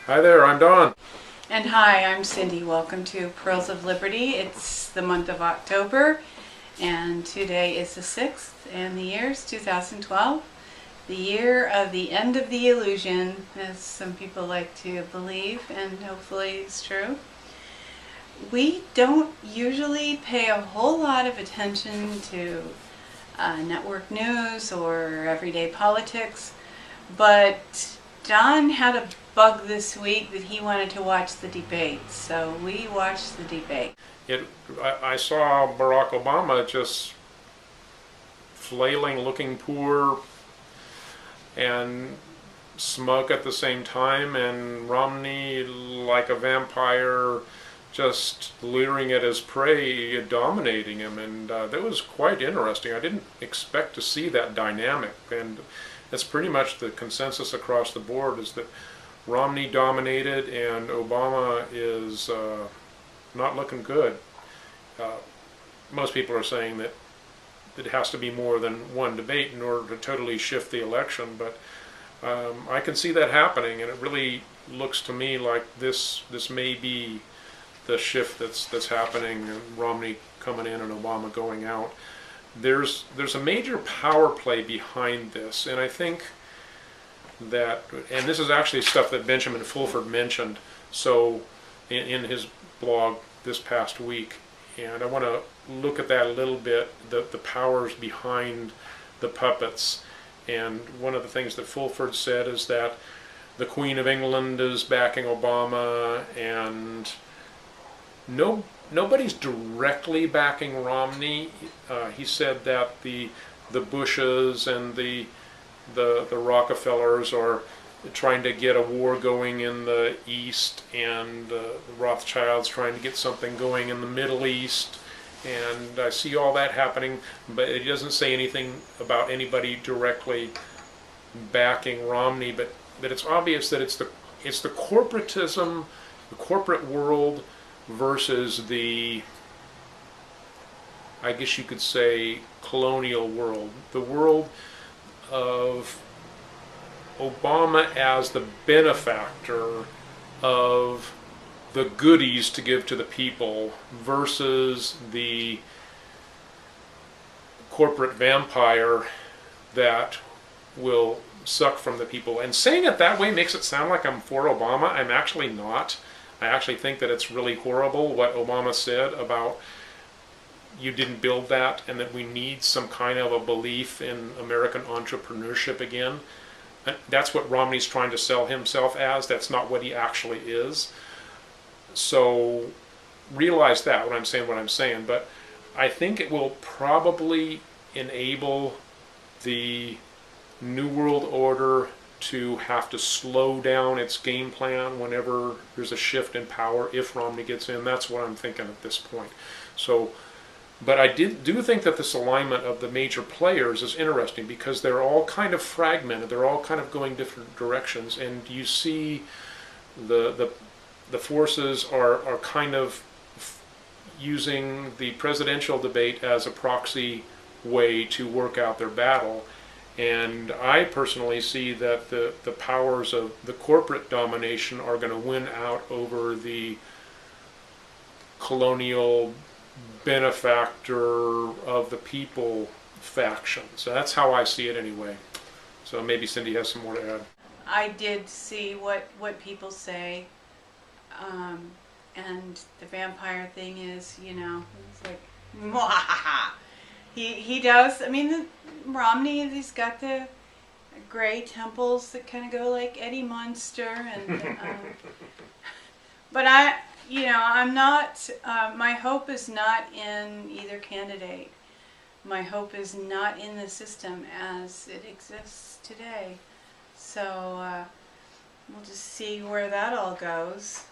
Hi there, I'm Don. And hi, I'm Cindy. Welcome to Pearls of Liberty. It's the month of October, and today is the 6th, and the year is 2012, the year of the end of the illusion, as some people like to believe, and hopefully it's true. We don't usually pay a whole lot of attention to network news or everyday politics, but Don had a bug this week that he wanted to watch the debate, so we watched the debate. I saw Barack Obama just flailing, looking poor and smug at the same time, and Romney like a vampire just leering at his prey, dominating him, and that was quite interesting. I didn't expect to see that dynamic, and that's pretty much the consensus across the board, is that Romney dominated and Obama is not looking good. Most people are saying that it has to be more than one debate in order to totally shift the election, but I can see that happening, and it really looks to me like this may be the shift that's happening, and Romney coming in and Obama going out. There's a major power play behind this, and I think that, and this is actually stuff that Benjamin Fulford mentioned so in his blog this past week, and I want to look at that a little bit, the powers behind the puppets. And one of the things that Fulford said is that the Queen of England is backing Obama, and nobody's directly backing Romney. He said that the Bushes and the Rockefellers are trying to get a war going in the East, and the Rothschilds trying to get something going in the Middle East, and I see all that happening, but it doesn't say anything about anybody directly backing Romney. But it's obvious that it's the corporatism, the corporate world, versus the, I guess you could say, colonial world, the world of Obama as the benefactor of the goodies to give to the people, versus the corporate vampire that will suck from the people. And saying it that way makes it sound like I'm for Obama. I'm actually not. I actually think that it's really horrible what Obama said about you didn't build that, and that we need some kind of a belief in American entrepreneurship again. That's what Romney's trying to sell himself as. That's not what he actually is. So realize that when I'm saying what I'm saying. But I think it will probably enable the New World Order to have to slow down its game plan whenever there's a shift in power, if Romney gets in. That's what I'm thinking at this point. So, but I do think that this alignment of the major players is interesting, because they're all kind of fragmented. They're all kind of going different directions, and you see the forces are kind of using the presidential debate as a proxy way to work out their battle. And I personally see that the powers of the corporate domination are going to win out over the colonial benefactor of the people faction. So that's how I see it anyway. So maybe Cindy has some more to add. I did see what people say, and the vampire thing is, it's like, mwahaha. He does. I mean, Romney, he's got the gray temples that kind of go like Eddie Munster, and but I'm not. My hope is not in either candidate. My hope is not in the system as it exists today. So we'll just see where that all goes.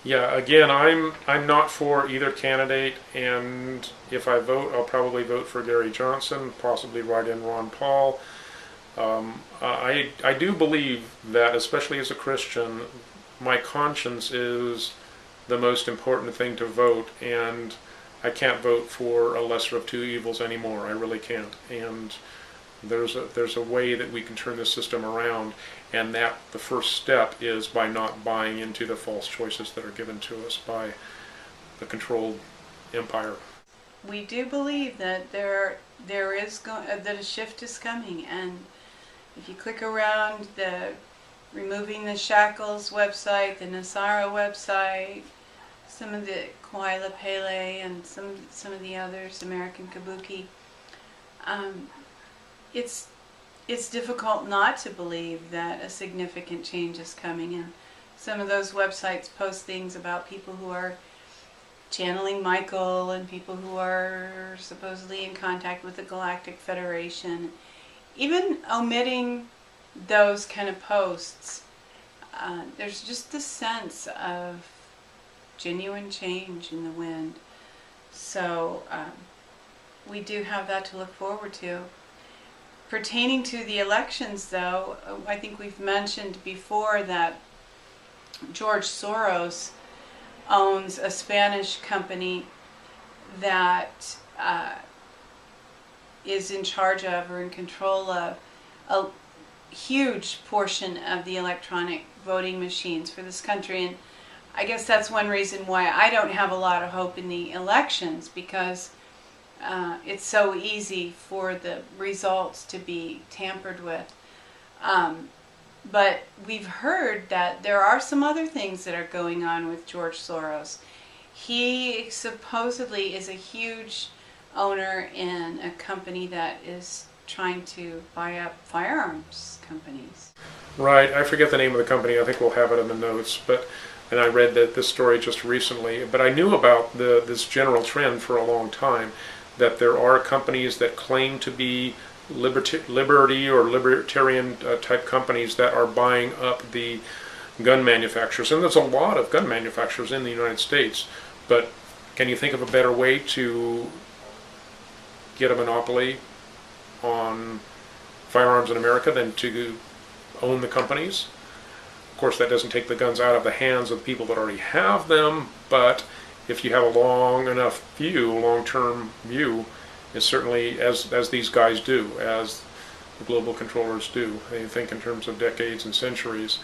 Yeah, again, I'm not for either candidate, and if I vote, I'll probably vote for Gary Johnson, possibly write in Ron Paul. I do believe that, especially as a Christian, my conscience is the most important thing to vote, and I can't vote for a lesser of two evils anymore. I really can't. And there's a way that we can turn this system around, and that the first step is by not buying into the false choices that are given to us by the controlled empire. We do believe that there is that a shift is coming, and if you click around the Removing the Shackles website, the Nasara website, some of the Kwaila Pele, and some of the others, American Kabuki, it's difficult not to believe that a significant change is coming. And some of those websites post things about people who are channeling Michael and people who are supposedly in contact with the Galactic Federation. Even omitting those kind of posts, there's just the sense of genuine change in the wind. So we do have that to look forward to. Pertaining to the elections, though, I think we've mentioned before that George Soros owns a Spanish company that is in charge of or in control of a huge portion of the electronic voting machines for this country. And I guess that's one reason why I don't have a lot of hope in the elections, because it's so easy for the results to be tampered with. But we've heard that there are some other things that are going on with George Soros. He supposedly is a huge owner in a company that is trying to buy up firearms companies. Right, I forget the name of the company. I think we'll have it in the notes. And I read this story just recently. But I knew about this general trend for a long time, that there are companies that claim to be liberty or libertarian type companies that are buying up the gun manufacturers. And there's a lot of gun manufacturers in the United States. But can you think of a better way to get a monopoly on firearms in America than to own the companies? Of course, that doesn't take the guns out of the hands of the people that already have them, but if you have a long-term view, is certainly, as these guys do, as the global controllers do, they think in terms of decades and centuries,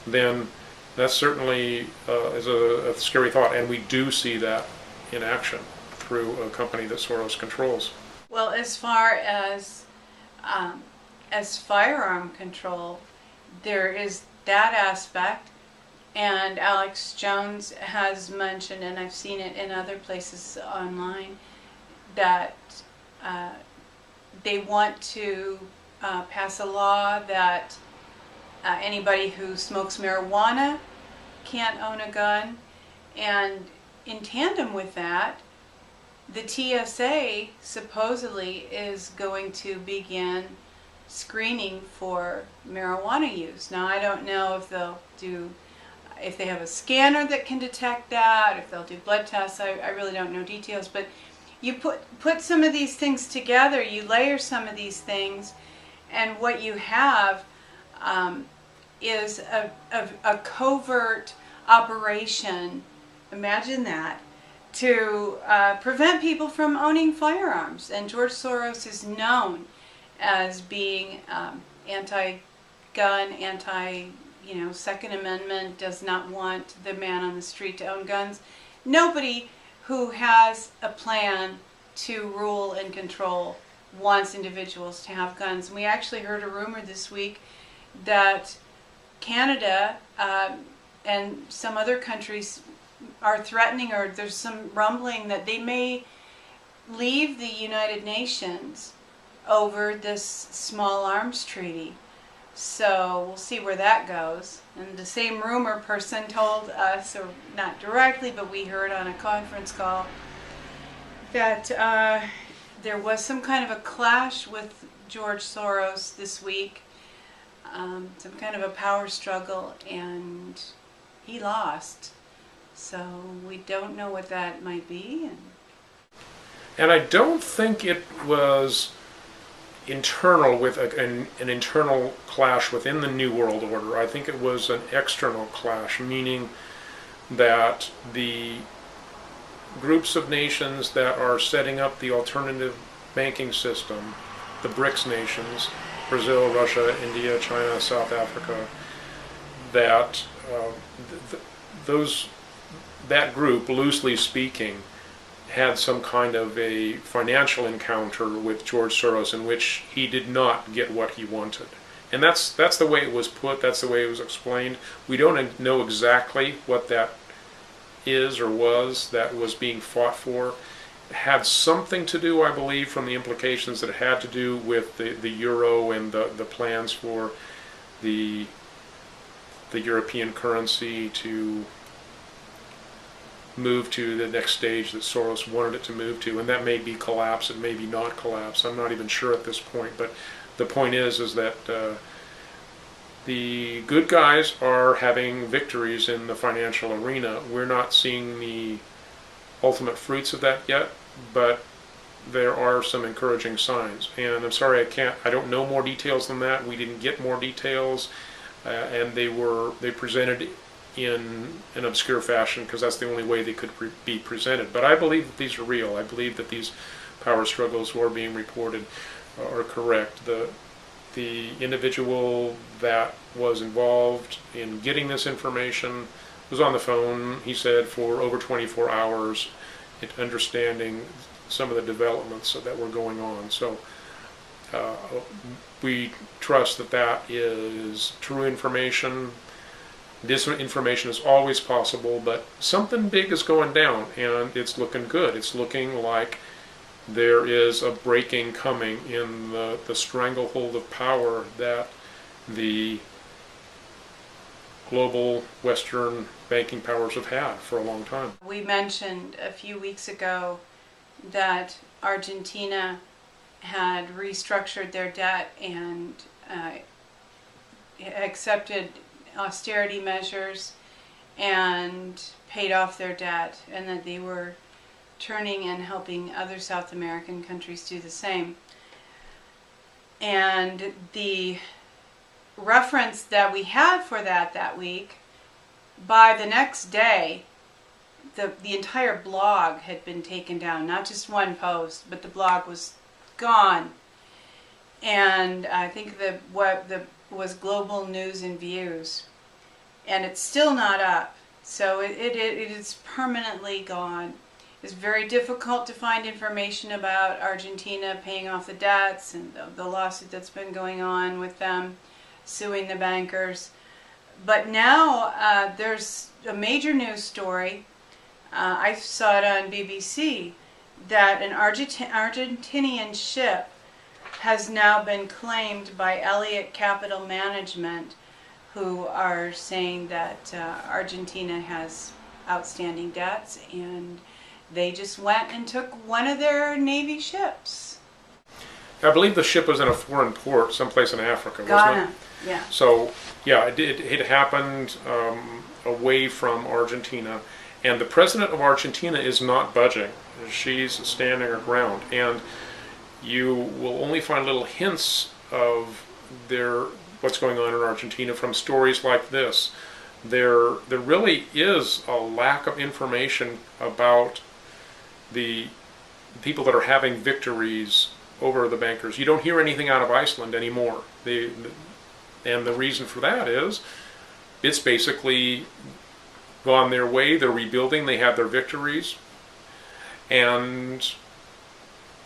then that certainly is a scary thought, and we do see that in action through a company that Soros controls. Well, as far as firearm control, there is that aspect, and Alex Jones has mentioned, and I've seen it in other places online, that they want to pass a law that anybody who smokes marijuana can't own a gun, and in tandem with that, the TSA supposedly is going to begin screening for marijuana use. Now, I don't know if they have a scanner that can detect that, if they'll do blood tests. I really don't know details, but you put some of these things together, you layer some of these things, and what you have is a covert operation, imagine that, to prevent people from owning firearms. And George Soros is known as being anti-gun, Second Amendment, does not want the man on the street to own guns. Nobody who has a plan to rule and control wants individuals to have guns. And we actually heard a rumor this week that Canada and some other countries are threatening, or there's some rumbling that they may leave the United Nations over this small arms treaty. So we'll see where that goes. And the same rumor person told us, or not directly, but we heard on a conference call, that there was some kind of a clash with George Soros this week, some kind of a power struggle, and he lost. So we don't know what that might be. And I don't think it was internal, with an internal clash within the New World Order. I think it was an external clash, meaning that the groups of nations that are setting up the alternative banking system the BRICS nations, Brazil, Russia, India, China, South Africa, that that group, loosely speaking, had some kind of a financial encounter with George Soros in which he did not get what he wanted. And that's the way it was put, that's the way it was explained. We don't know exactly what that is or was that was being fought for. It had something to do, I believe, from the implications that it had to do with the euro and the plans for the European currency to move to the next stage that Soros wanted it to move to, and that may be collapse, it may be not collapse. I'm not even sure at this point, but the point is that the good guys are having victories in the financial arena. We're not seeing the ultimate fruits of that yet, but there are some encouraging signs. And I'm sorry, I don't know more details than that. We didn't get more details, and they presented in an obscure fashion because that's the only way they could be presented. But I believe that these are real. I believe that these power struggles who are being reported are correct. The individual that was involved in getting this information was on the phone, he said, for over 24 hours, understanding some of the developments that were going on. So we trust that that is true information. Disinformation is always possible, but something big is going down, and it's looking good. It's looking like there is a breaking coming in the stranglehold of power that the global Western banking powers have had for a long time. We mentioned a few weeks ago that Argentina had restructured their debt and accepted austerity measures and paid off their debt, and that they were turning and helping other South American countries do the same. And the reference that we had for that week, by the next day, the entire blog had been taken down. Not just one post, but the blog was gone. And I think what was Global News and Views, and it's still not up. So it is permanently gone. It's very difficult to find information about Argentina paying off the debts and the lawsuit that's been going on with them suing the bankers. But now there's a major news story. I saw it on BBC that an Argentinian ship has now been claimed by Elliott Capital Management, who are saying that Argentina has outstanding debts, and they just went and took one of their Navy ships. I believe the ship was in a foreign port, someplace in Africa, wasn't it? Ghana, yeah. So, yeah, it happened away from Argentina, and the president of Argentina is not budging. She's standing her ground, and you will only find little hints of what's going on in Argentina from stories like this. There really is a lack of information about the people that are having victories over the bankers. You don't hear anything out of Iceland anymore. And the reason for that is it's basically gone their way. They're rebuilding. They have their victories. And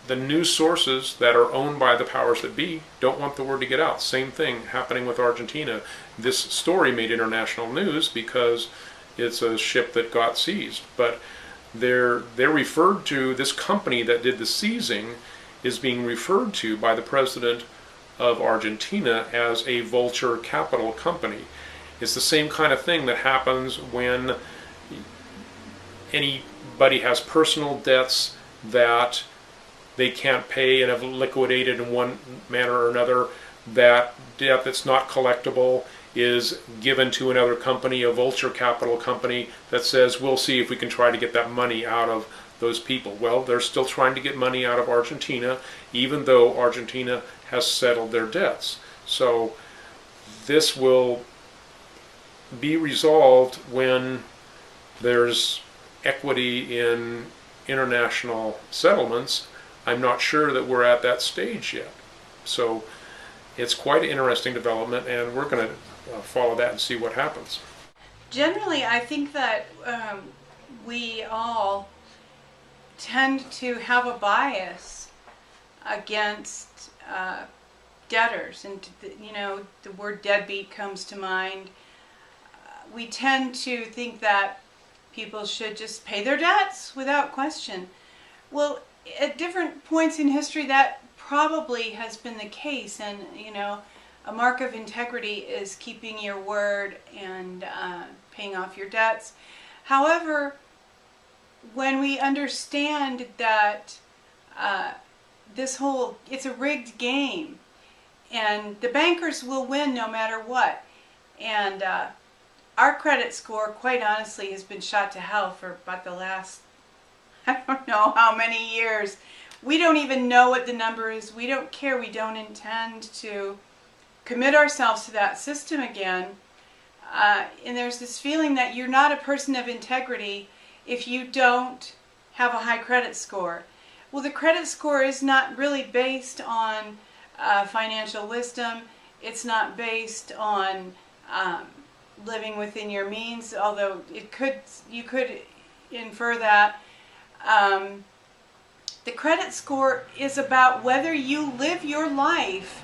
the news sources that are owned by the powers that be don't want the word to get out. Same thing happening with Argentina. This story made international news because it's a ship that got seized. But they're referred to, this company that did the seizing is being referred to by the president of Argentina as a vulture capital company. It's the same kind of thing that happens when anybody has personal debts that they can't pay and have liquidated in one manner or another. That debt that's not collectible is given to another company, a vulture capital company, that says, we'll see if we can try to get that money out of those people. Well, they're still trying to get money out of Argentina, even though Argentina has settled their debts. So this will be resolved when there's equity in international settlements. I'm not sure that we're at that stage yet. So it's quite an interesting development, and we're going to follow that and see what happens. Generally, I think that we all tend to have a bias against debtors, and the word deadbeat comes to mind. We tend to think that people should just pay their debts without question. Well, at different points in history that probably has been the case, and a mark of integrity is keeping your word and paying off your debts. However, when we understand that it's a rigged game, and the bankers will win no matter what, and our credit score, quite honestly, has been shot to hell for about the last, I don't know how many years. We don't even know what the number is. We don't care. We don't intend to commit ourselves to that system again. And there's this feeling that you're not a person of integrity if you don't have a high credit score. Well, the credit score is not really based on financial wisdom. It's not based on living within your means, although you could infer that. The credit score is about whether you live your life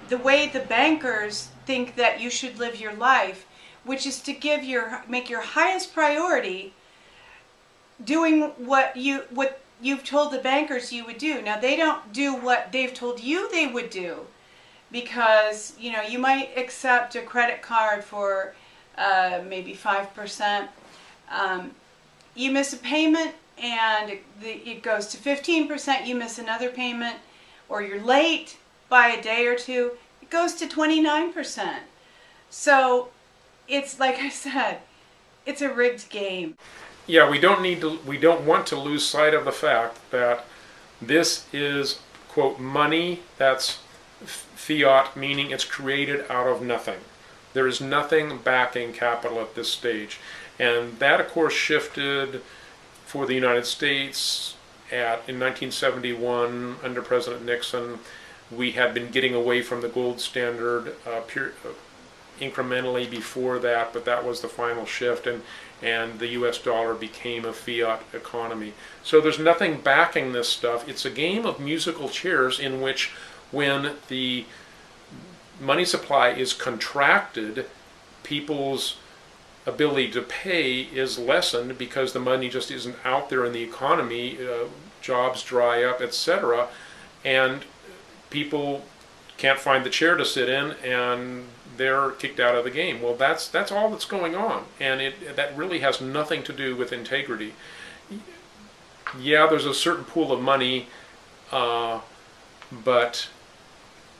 the way the bankers think that you should live your life, which is to make your highest priority doing what you've told the bankers you would do. Now, they don't do what they've told you they would do, because you might accept a credit card for maybe 5%. You miss a payment and it goes to 15%. You miss another payment, or you're late by a day or two, it goes to 29%. So it's, like I said, it's a rigged game. Yeah, we don't want to lose sight of the fact that this is, quote, money that's fiat, meaning it's created out of nothing. There is nothing backing capital at this stage. And that, of course, shifted for the United States in 1971 under President Nixon. We had been getting away from the gold standard incrementally before that, but that was the final shift, and the US dollar became a fiat economy. So there's nothing backing this stuff. It's a game of musical chairs in which, when the money supply is contracted, people's ability to pay is lessened because the money just isn't out there in the economy, jobs dry up, etc., and people can't find the chair to sit in, and they're kicked out of the game. Well, that's all that's going on, and that really has nothing to do with integrity. Yeah, there's a certain pool of money, but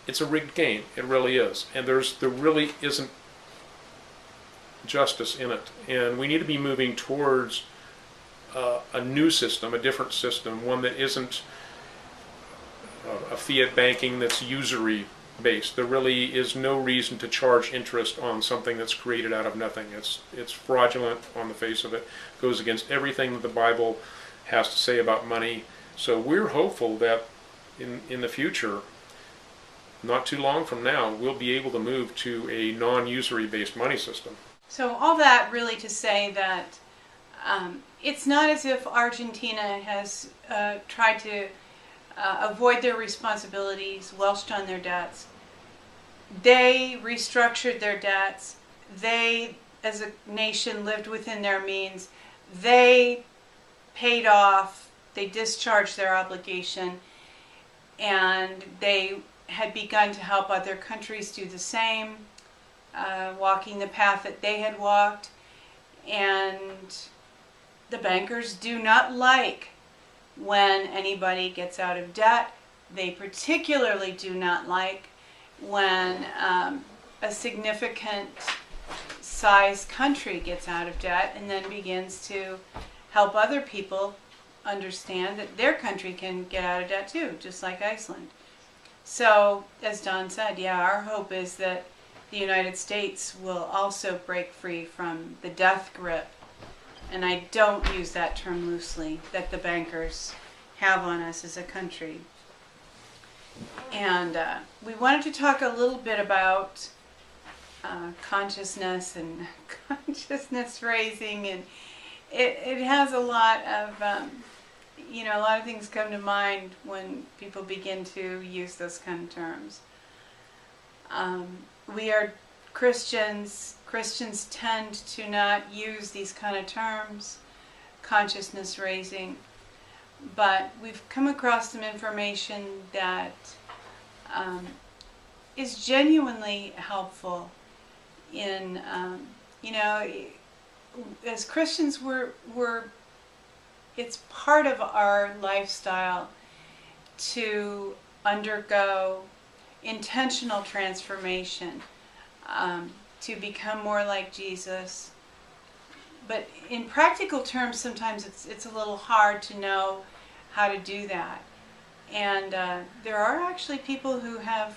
it's a rigged game. It really is, and there really isn't justice in it, and we need to be moving towards a new system, a different system, one that isn't a fiat banking that's usury based. There really is no reason to charge interest on something that's created out of nothing. It's fraudulent on the face of it. Goes against everything that the Bible has to say about money. So we're hopeful that in the future, not too long from now, we'll be able to move to a non-usury based money system. So all that really to say that it's not as if Argentina has tried to avoid their responsibilities, welched on their debts. They restructured their debts. They, as a nation, lived within their means. They paid off. They discharged their obligation. And they had begun to help other countries do the same, walking the path that they had walked. And the bankers do not like when anybody gets out of debt. They particularly do not like when a significant size country gets out of debt and then begins to help other people understand that their country can get out of debt too, just like Iceland. So, as Don said, yeah, our hope is that the United States will also break free from the death grip, and I don't use that term loosely, that the bankers have on us as a country. And we wanted to talk a little bit about consciousness and consciousness raising, and it has a lot of a lot of things come to mind when people begin to use those kind of terms. We are Christians. Christians tend to not use these kind of terms, consciousness raising, but we've come across some information that is genuinely helpful in, as Christians, it's part of our lifestyle to undergo intentional transformation, to become more like Jesus. But in practical terms, sometimes it's a little hard to know how to do that. And there are actually people who have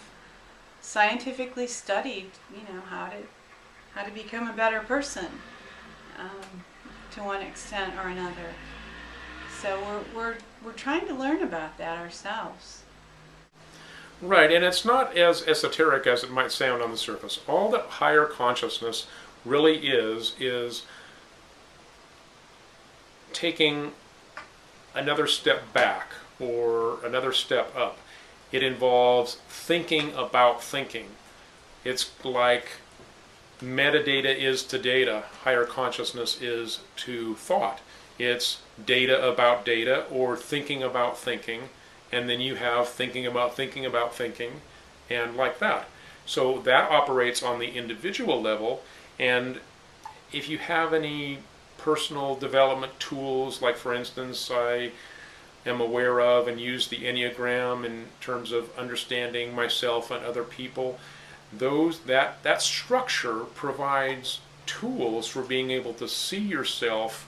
scientifically studied, how to become a better person, to one extent or another. So we're trying to learn about that ourselves. Right, and it's not as esoteric as it might sound on the surface. All that higher consciousness really is taking another step back or another step up. It involves thinking about thinking. It's like metadata is to data, higher consciousness is to thought. It's data about data or thinking about thinking, and then you have thinking about thinking about thinking, and like that. So that operates on the individual level, and if you have any personal development tools, like for instance I am aware of and use the Enneagram in terms of understanding myself and other people, that structure provides tools for being able to see yourself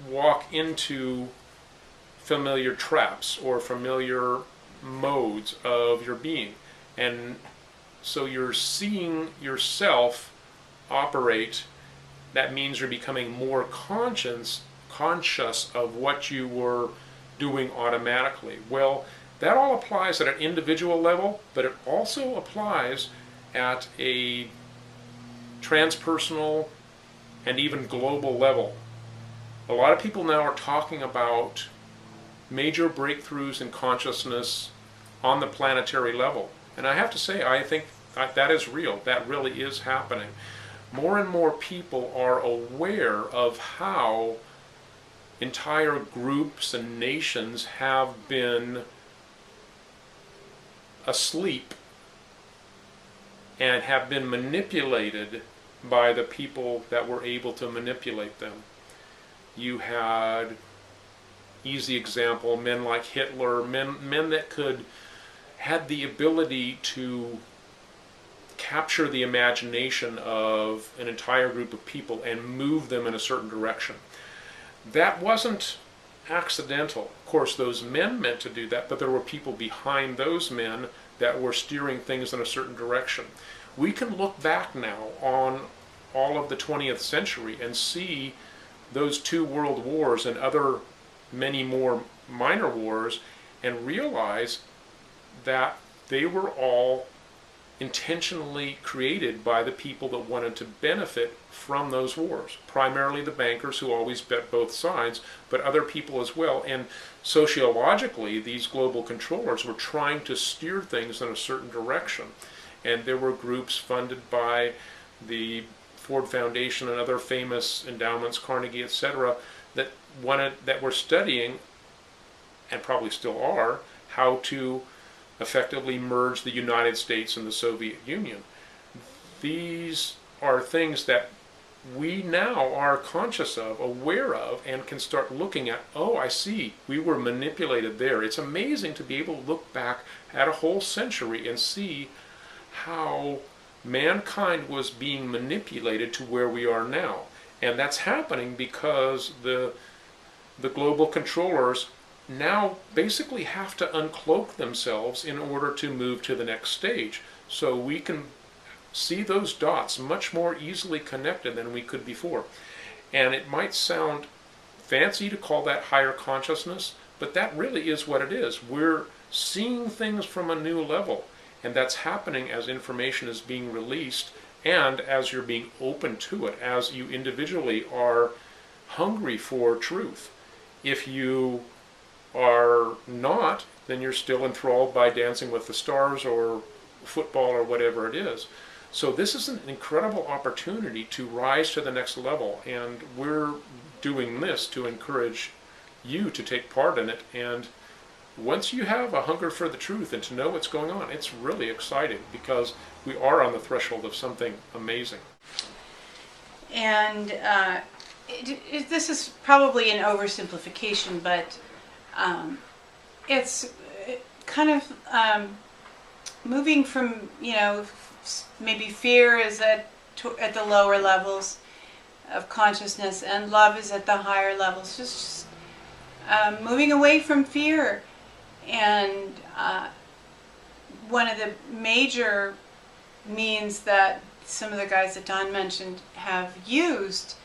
walk into familiar traps or familiar modes of your being. And so you're seeing yourself operate. That means you're becoming more conscious of what you were doing automatically. Well, that all applies at an individual level, but it also applies at a transpersonal and even global level. A lot of people now are talking about major breakthroughs in consciousness on the planetary level. And I have to say, I think that is real. That really is happening. More and more people are aware of how entire groups and nations have been asleep and have been manipulated by the people that were able to manipulate them. You had, easy example, men like Hitler, men that had the ability to capture the imagination of an entire group of people and move them in a certain direction. That wasn't accidental. Of course, those men meant to do that, but there were people behind those men that were steering things in a certain direction. We can look back now on all of the 20th century and see those two world wars and other many more minor wars and realize that they were all intentionally created by the people that wanted to benefit from those wars. Primarily the bankers, who always bet both sides, but other people as well. And sociologically, these global controllers were trying to steer things in a certain direction. And there were groups funded by the Ford Foundation and other famous endowments, Carnegie, etc., that were studying, and probably still are, how to effectively merge the United States and the Soviet Union. These are things that we now are conscious of, aware of, and can start looking at, oh, I see, we were manipulated there. It's amazing to be able to look back at a whole century and see how mankind was being manipulated to where we are now. And that's happening because the global controllers now basically have to uncloak themselves in order to move to the next stage. So we can see those dots much more easily connected than we could before. And it might sound fancy to call that higher consciousness, But that really is what it is. We're seeing things from a new level, and that's happening as information is being released and as you're being open to it, as you individually are hungry for truth. If you are not, then you're still enthralled by Dancing with the Stars or football or whatever it is. So this is an incredible opportunity to rise to the next level, and we're doing this to encourage you to take part in it. And once you have a hunger for the truth and to know what's going on, it's really exciting, because we are on the threshold of something amazing. And this is probably an oversimplification, but it's kind of moving from, maybe fear is at the lower levels of consciousness, and love is at the higher levels. Just moving away from fear. And one of the major means that some of the guys that Don mentioned have used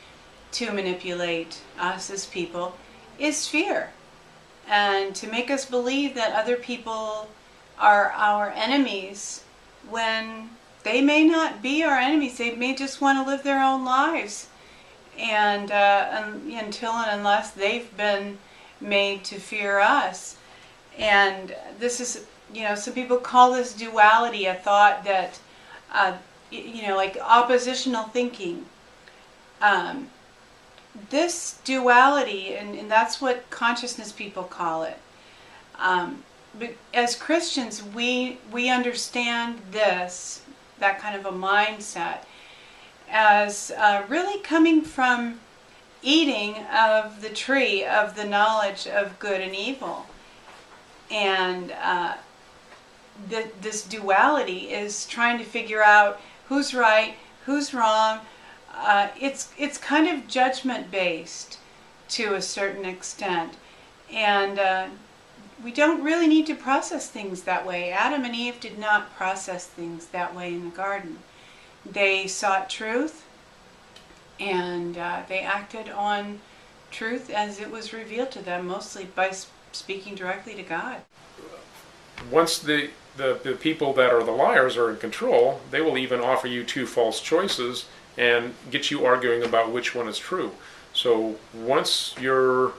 to manipulate us as people is fear, and to make us believe that other people are our enemies when they may not be our enemies. They may just want to live their own lives, and until and unless they've been made to fear us. And this is, some people call this duality, a thought that, like oppositional thinking. This duality, and that's what consciousness people call it. But as Christians, we understand that kind of a mindset, as really coming from eating of the tree of the knowledge of good and evil. And this duality is trying to figure out who's right, who's wrong. It's kind of judgment based to a certain extent, and we don't really need to process things that way. Adam and Eve did not process things that way in the garden. They sought truth, and they acted on truth as it was revealed to them, mostly by speaking directly to God. Once the people that are the liars are in control, they will even offer you two false choices and get you arguing about which one is true. So once you're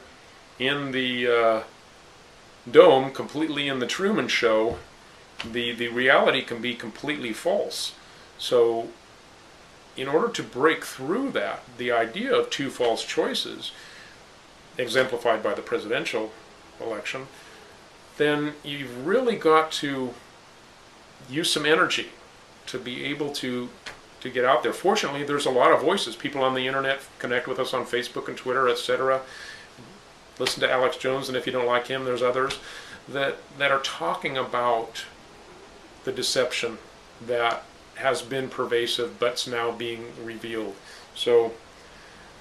in the dome, completely in the Truman Show, the reality can be completely false. So in order to break through that, the idea of two false choices, exemplified by the presidential election, then you've really got to use some energy to be able to get out there. Fortunately, there's a lot of voices. People on the internet connect with us on Facebook and Twitter, etc. Listen to Alex Jones, and if you don't like him, there's others that are talking about the deception that has been pervasive but's now being revealed. So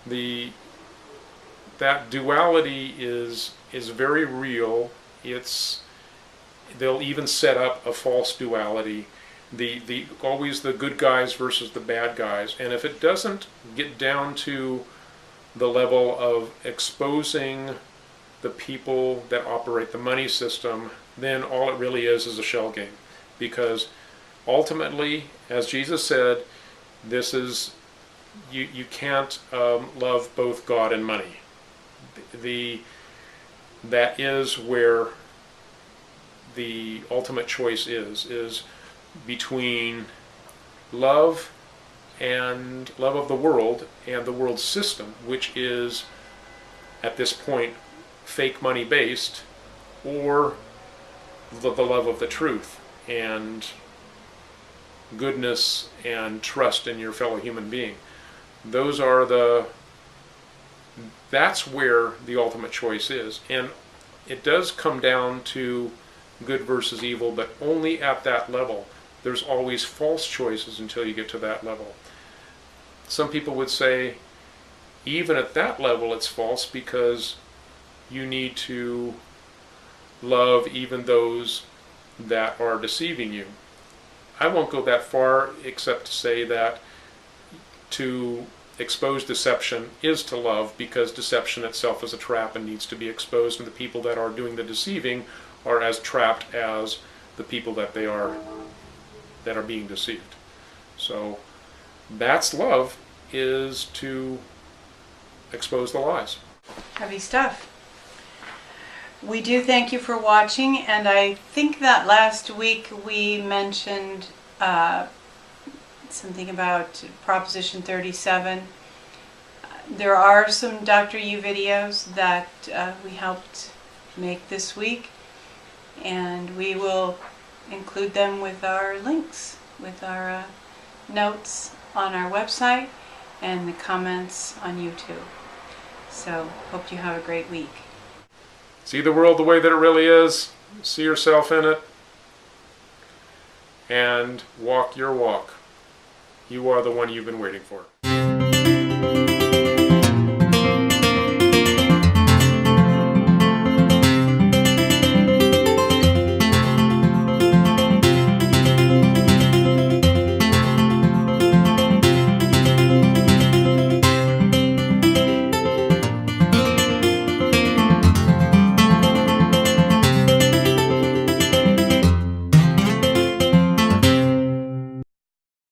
that duality is very real. They'll even set up a false duality, always the good guys versus the bad guys. And if it doesn't get down to the level of exposing the people that operate the money system, then all it really is a shell game. Because ultimately, as Jesus said, this is you can't love both God and money. That is where the ultimate choice is between love of the world and the world system, which is at this point fake money based, or the love of the truth and goodness and trust in your fellow human being. That's where the ultimate choice is. And it does come down to good versus evil, but only at that level. There's always false choices until you get to that level. Some people would say, even at that level it's false, because you need to love even those that are deceiving you. I won't go that far, except to say that to expose deception is to love, because deception itself is a trap and needs to be exposed, and the people that are doing the deceiving are as trapped as the people that are being deceived. So that's love, is to expose the lies. Heavy stuff. We do thank you for watching, and I think that last week we mentioned something about Proposition 37. There are some Dr. U videos that we helped make this week, and we will include them with our links, with our notes on our website and the comments on YouTube. So, hope you have a great week. See the world the way that it really is. See yourself in it. And walk your walk. You are the one you've been waiting for.